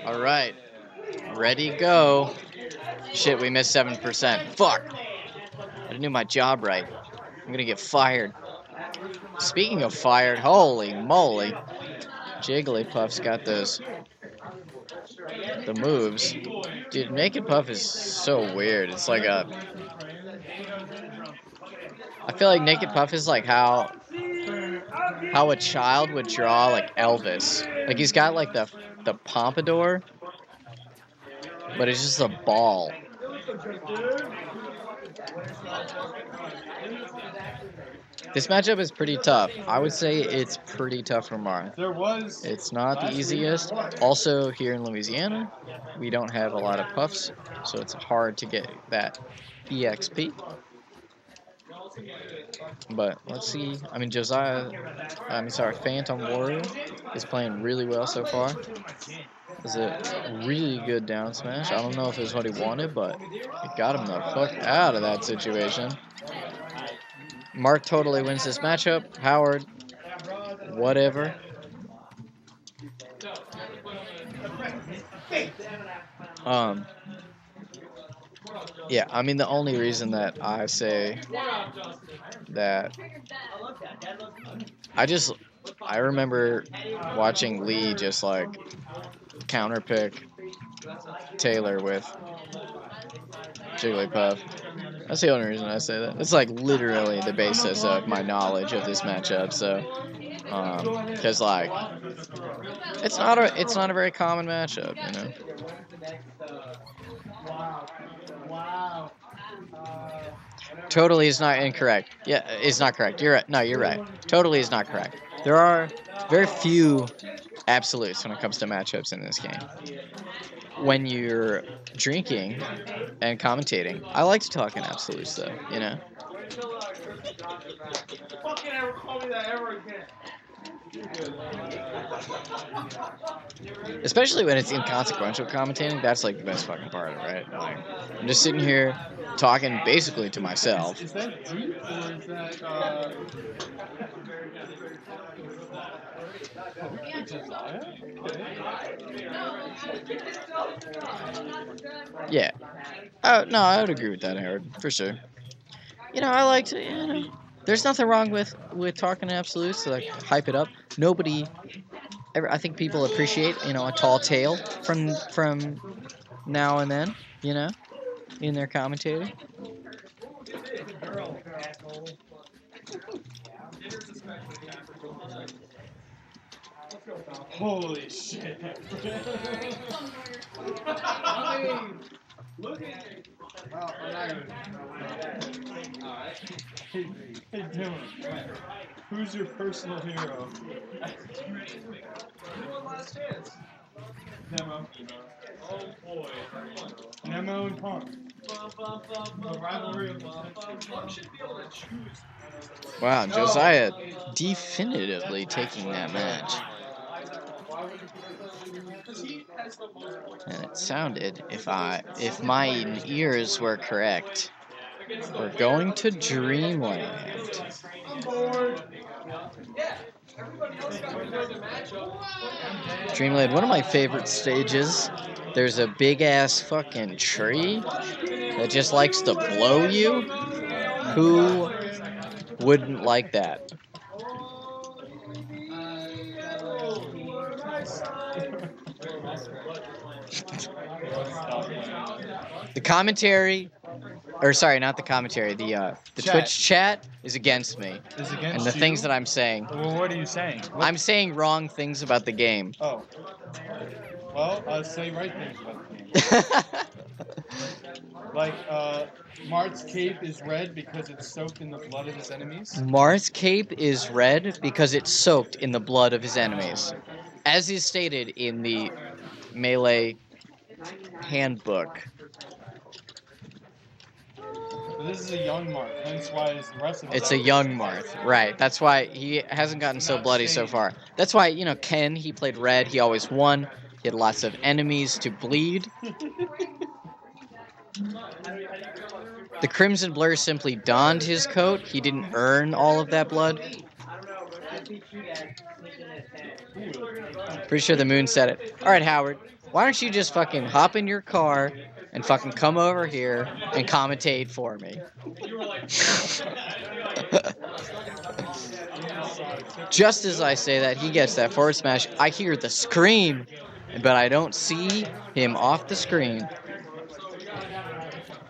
All right. Ready, go. Shit, we missed 7%. Fuck. I didn't do my job right. I'm gonna get fired. Speaking of fired, holy moly. Jigglypuff's got the moves. Dude, Naked Puff is so weird. It's like a... I feel like Naked Puff is like how a child would draw like Elvis. Like he's got like the pompadour, but it's just a ball. This matchup is pretty tough. I would say it's pretty tough for Marth. It's not the easiest. Also, here in Louisiana, we don't have a lot of puffs, so it's hard to get that EXP. But let's see. I mean, Phantom Warrior is playing really well so far. It's a really good down smash. I don't know if it's what he wanted, but it got him the fuck out of that situation. Mark totally wins this matchup. Howard, whatever. Yeah, I mean, the only reason that I say that I remember watching Lee just like counterpick Taylor with Jigglypuff. That's the only reason I say that. It's like literally the basis of my knowledge of this matchup. So, because like it's not a very common matchup, you know. Totally is not incorrect. Yeah, it's not correct. You're right. No, you're right. Totally is not correct. There are very few absolutes when it comes to matchups in this game. When you're drinking and commentating, I like to talk in absolutes, though, you know? Especially when it's inconsequential commentating, that's like the best fucking part of it, right? Like, I'm just sitting here talking basically to myself. Is that deep or is that Yeah. Oh, no, I would agree with that, Howard, for sure. You know, I like to, there's nothing wrong with talking in absolutes to like hype it up. I think people appreciate, a tall tale from now and then, in their commentary. Holy shit. Hey, Dylan, who's your personal hero? Nemo. Oh boy. Nemo and Punk. The rivalry of Punk should be able to choose. Wow, Josiah definitively taking that match. And it sounded, if my ears were correct, we're going to Dreamland. Dreamland, one of my favorite stages. There's a big ass fucking tree that just likes to blow you. Who wouldn't like that? The commentary, or sorry, not the commentary. The Twitch chat is against me. Is against and the you? things that I'm saying. Well, what are you saying? I'm saying wrong things about the game. Oh. Well, say right things about the game. Like, Marth's cape is red because it's soaked in the blood of his enemies. Marth's cape is red because it's soaked in the blood of his enemies. As is stated in the Melee handbook. But this is a young Marth, hence why the rest of It's a young Marth, right. That's why he hasn't gotten so bloody so far. That's why, Ken, he played red, he always won. He had lots of enemies to bleed. The Crimson Blur simply donned his coat. He didn't earn all of that blood. Pretty sure the moon said it. All right, Howard. Why don't you just fucking hop in your car and fucking come over here and commentate for me? Just as I say that, he gets that forward smash. I hear the scream, but I don't see him off the screen.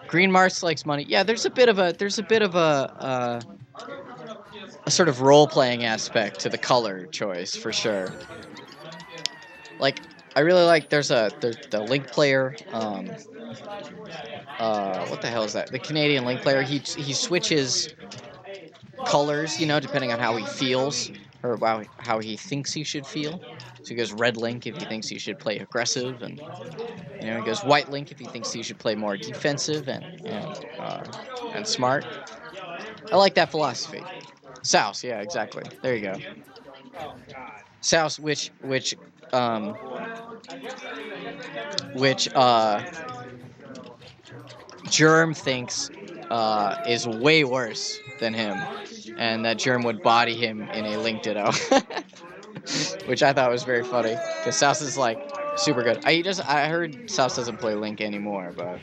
Green Marth likes money. Yeah, there's a bit of a sort of role-playing aspect to the color choice for sure. Like, I really like there's the Link player. What the hell is that? The Canadian Link player. He switches colors, you know, depending on how he feels or how he thinks he should feel. So he goes red Link if he thinks he should play aggressive, and you know, he goes white Link if he thinks he should play more defensive and smart. I like that philosophy. Souse, yeah, exactly. There you go. Souse, which Germ thinks is way worse than him, and that Germ would body him in a Link Ditto, which I thought was very funny because Souse is like super good. I heard Souse doesn't play Link anymore, but.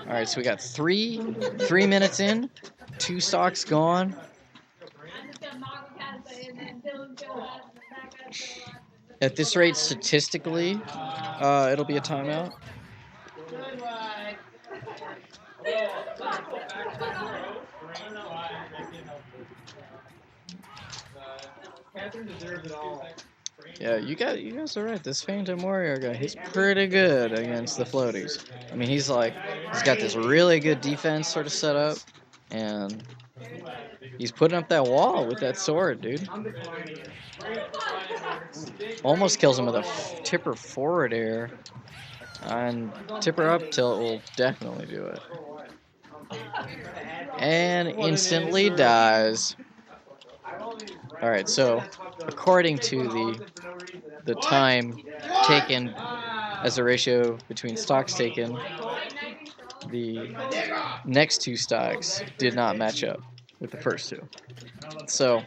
All right, so we got three minutes in, 2 stocks gone. At this rate, statistically, it'll be a timeout. Yeah, you guys are right. This Phantom Warrior guy, he's pretty good against the floaties. I mean, he's got this really good defense sort of set up, and he's putting up that wall with that sword, dude. Almost kills him with a tipper forward air, and tipper up tilt will definitely do it. And instantly dies. All right, so according to the time taken as a ratio between stocks taken, the next 2 stocks did not match up with the first 2. So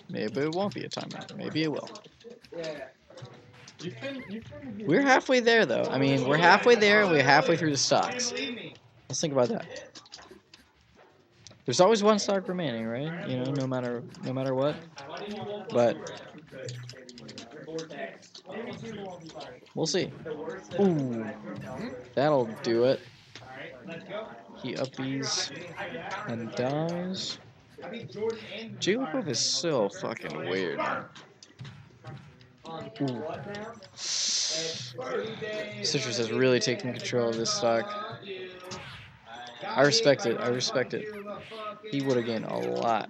maybe it won't be a timeout. Maybe it will. We're halfway there, though. I mean, we're halfway there. We're halfway through the stocks. Let's think about that. There's always 1 stock remaining, right? You know, no matter what. But we'll see. Ooh, that'll do it. He upbees and dies. Jigglypuff is so fucking weird. Ooh. Citrus has really taken control of this stock. I respect it. He would have gained a lot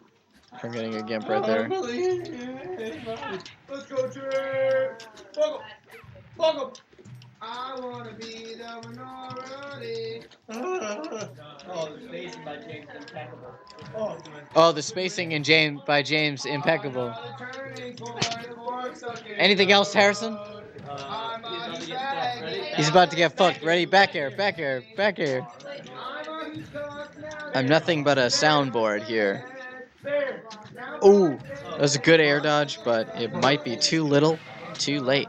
from getting a Gimp right there. Let's go, Trip! Welcome! I want to be the minority. Oh, the spacing by James impeccable. Oh, the spacing by James impeccable. Anything else, Harrison? He's about to get fucked. Ready? Back air. I'm nothing but a soundboard here. Ooh, that was a good air dodge, but it might be too little, too late.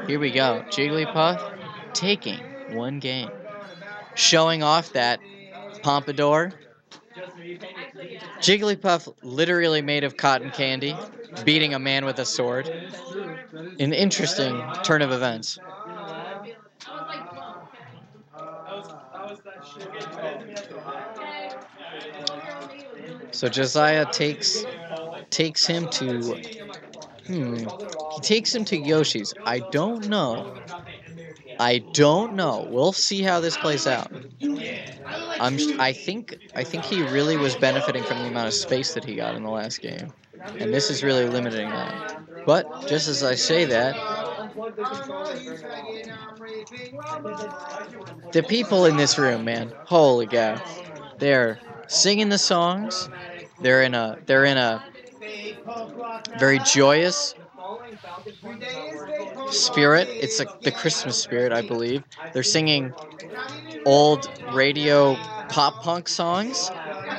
Here we go. Jigglypuff taking 1 game. Showing off that pompadour. Jigglypuff literally made of cotton candy, beating a man with a sword. An interesting turn of events. So Josiah takes him to he takes him to Yoshi's. I don't know. We'll see how this plays out. I think he really was benefiting from the amount of space that he got in the last game, and this is really limiting that. But just as I say that, the people in this room, man, holy cow, they're singing the songs. They're in a very joyous spirit. It's like the Christmas spirit, I believe. They're singing old radio pop punk songs.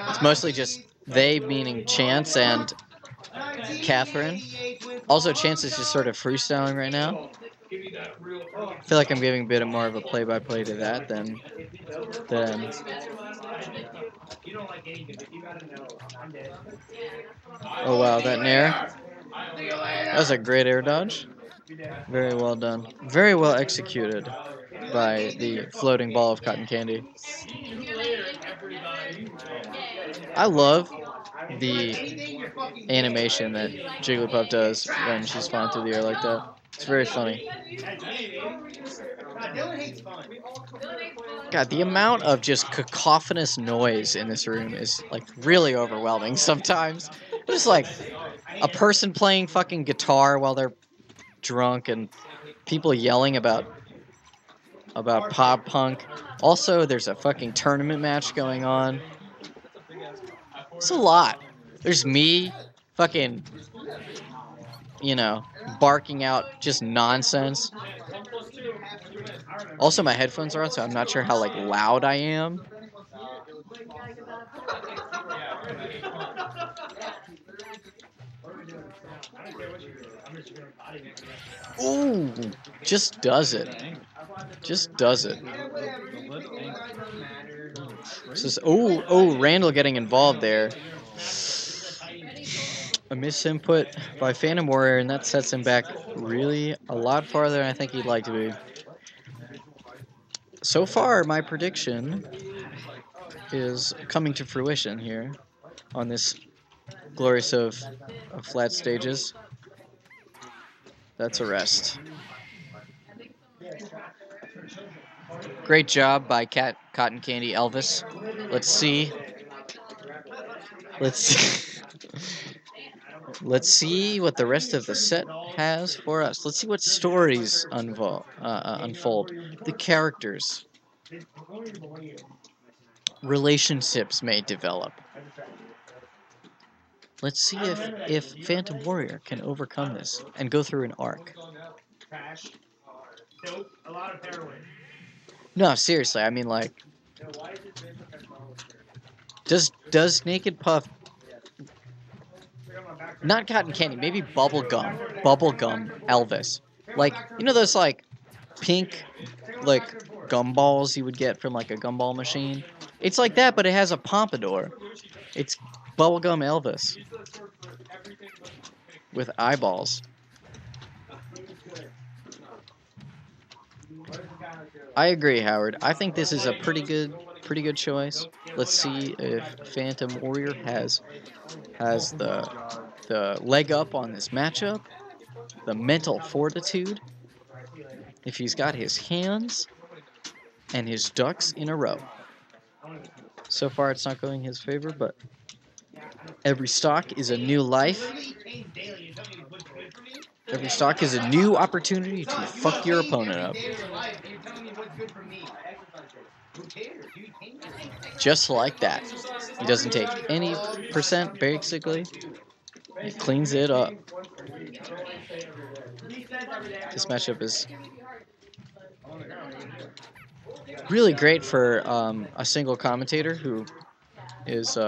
It's mostly just they, meaning Chance and Catherine. Also, Chance is just sort of freestyling right now. I feel like I'm giving a bit more of a play-by-play to that than. Oh wow, that nair. That was a great air dodge. Very well done. Very well executed by the floating ball of cotton candy. I love the animation that Jigglypuff does when she's flying through the air like that. It's very funny. God, the amount of just cacophonous noise in this room is like really overwhelming sometimes. Just like a person playing fucking guitar while they're drunk and people yelling about pop punk. Also, there's a fucking tournament match going on. It's a lot. There's me fucking, barking out just nonsense. Also, my headphones are on, so I'm not sure how loud I am. Ooh, just does it. Just does it. Randall getting involved there. A misinput by Phantom Warrior, and that sets him back really a lot farther than I think he'd like to be. So far, my prediction is coming to fruition here on this glorious of flat stages. That's a rest. Great job by Cotton Candy Elvis. Let's see. Let's see what the rest of the set has for us. Let's see what stories unfold. The characters. Relationships may develop. Let's see if Phantom Warrior can overcome this and go through an arc. No, seriously, I mean does Naked Puff, not Cotton Candy, maybe Bubblegum Elvis. Those pink gumballs you would get from a gumball machine? It's like that, but it has a pompadour. It's Bubblegum Elvis with eyeballs. I agree, Howard. I think this is a pretty good choice. Let's see if Phantom Warrior has the leg up on this matchup, the mental fortitude, if he's got his hands and his ducks in a row. So far, it's not going his favor, but every stock is a new life. Every stock is a new opportunity to fuck your opponent up. Just like that. He doesn't take any percent, basically. He cleans it up. This matchup is really great for a single commentator who is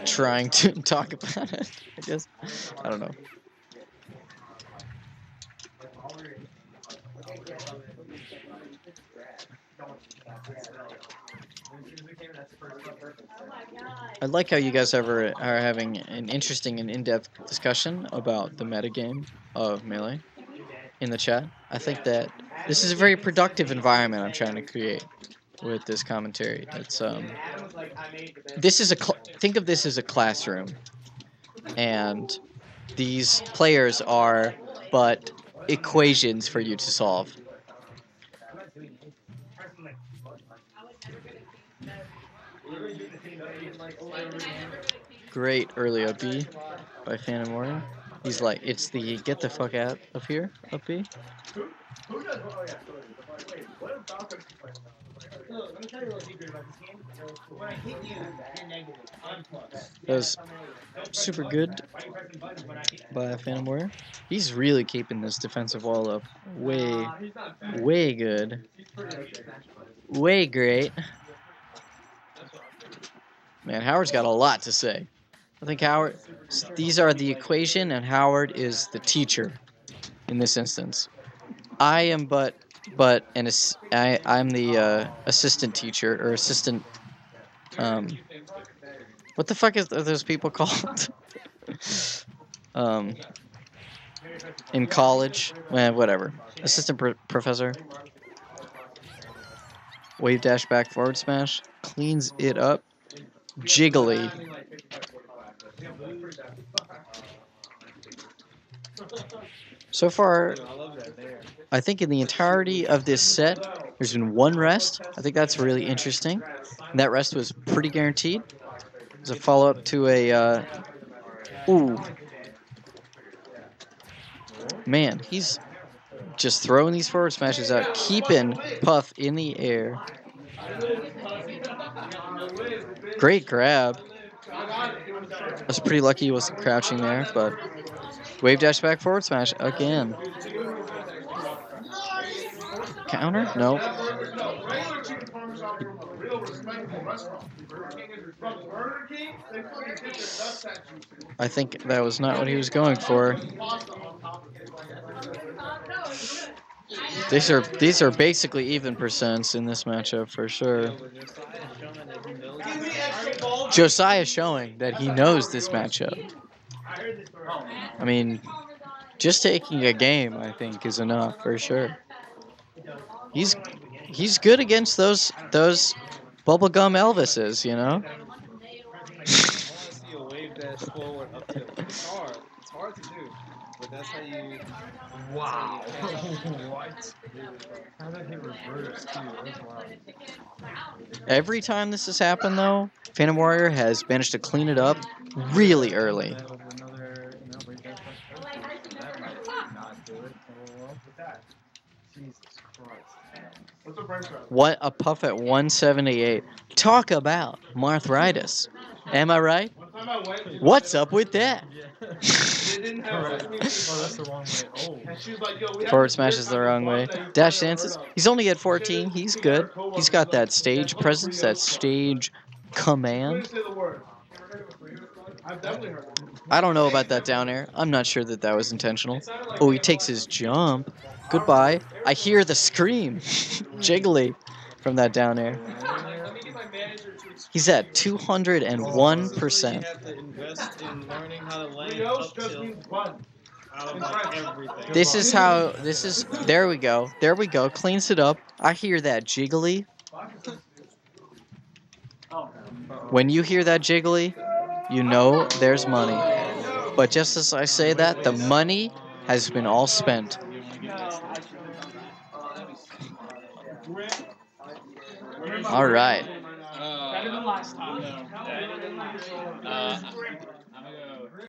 trying to talk about it, I guess. I don't know. I like how you guys are having an interesting and in-depth discussion about the metagame of Melee in the chat. I think that this is a very productive environment I'm trying to create with this commentary. It's think of this as a classroom, and these players are but equations for you to solve. Great early OB by Phantom Warrior. He's like, it's the get the fuck out of here, up B. Who does? Oh yeah. Wait, what if Falcons play now? Look, let me tell you a little secret about this game. When I hit you, you're negative. I'm plus. That was super good by Phantom Warrior. He's really keeping this defensive wall up way good. Way great. Man, Howard's got a lot to say. I think Howard, these are the equation, and Howard is the teacher in this instance. I am I'm the assistant teacher or assistant. What the fuck are those people called? In college, whatever. Assistant professor. Wave dash back forward smash. Cleans it up. Jiggly. So far, I think in the entirety of this set, there's been one rest. I think that's really interesting. And that rest was pretty guaranteed. It's a follow-up to a... ooh. Man, he's just throwing these forward smashes out, keeping Puff in the air. Great grab. I was pretty lucky he wasn't crouching there, but wave dash back forward smash again. Counter? Nope. I think that was not what he was going for. These are basically even percents in this matchup for sure. Josiah showing that he knows this matchup. I mean, just taking a game, I think, is enough for sure. He's good against those bubblegum Elvises, you know. It's hard to do, but that's how you. Wow. What? How did he reverse too? That's wild. Every time this has happened, though, Phantom Warrior has managed to clean it up really early. What a puff at 178. Talk about Marthritis. Am I right? What's up with that? Forward smash is the wrong way. Dash dances. He's only at 14. He's good. He's got that stage presence, that stage command. I don't know about that down air. I'm not sure that that was intentional. Oh, he takes his jump. Goodbye. I hear the scream. Jiggly from that down air. He's at 201%. There we go. There we go. Cleans it up. I hear that jiggly. When you hear that jiggly, you know there's money. But just as I say that, the money has been all spent. All right.